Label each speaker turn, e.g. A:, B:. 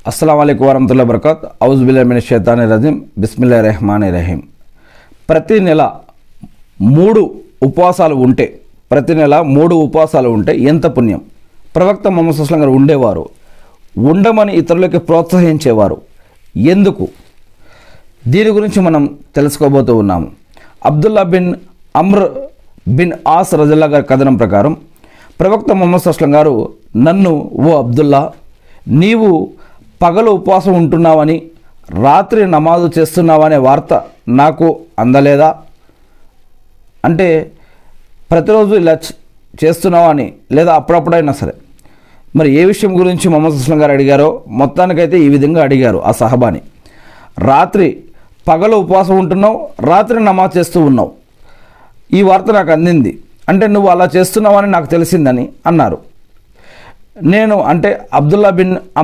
A: अस्सलाम वालेकुम वरहमतुल्लाहि वबरकातुहू औज़ु बिल्लाहि मिनश शैतानिर रजीम बिस्मिल्लाहिर रहमानिर रहीम। ప్రతి నెల 3 ఉపవాసాలు ఉంటే ఎంత పుణ్యం? ప్రవక్త ముహమ్మద్ సల్లల్లాహు అలైహి వసల్లం గారు ఉండేవారు, ఉండమని ఇతరులకి ప్రోత్సహించేవారు. ఎందుకు? దీని గురించి మనం తెలుసుకోబోతూ ఉన్నాము. అబ్దుల్లా బిన్ అమ్ర్ బిన్ ఆస్ రజల్లాహు గారి కథనం ప్రకారం ప్రవక్త ముహమ్మద్ సల్లల్లాహు అలైహి వసల్లం గారు, నన్ను ఓ అబ్దుల్లా, నీవు పగలు ఉపవాసం ఉంటున్నావని, రాత్రి నమాజు చేస్తున్నావనే వార్త నాకు అందలేదా? అంటే ప్రతిరోజు ఇలా చేస్తున్నావని, లేదా అప్పుడప్పుడైనా సరే. మరి ఏ విషయం గురించి ముహమ్మద్ సల్లల్లాహు అలైహి వసల్లం గారు అడిగారో మొత్తానికైతే ఈ విధంగా అడిగారు ఆ సహబాని. పగలు ఉపవాసం ఉంటున్నావు, రాత్రి నమాజ్ చేస్తూ ఉన్నావు, ఈ వార్త నాకు అందింది, అంటే నువ్వు అలా చేస్తున్నావని నాకు తెలిసిందని అన్నారు. నేను అంటే అబ్దుల్లా బిన్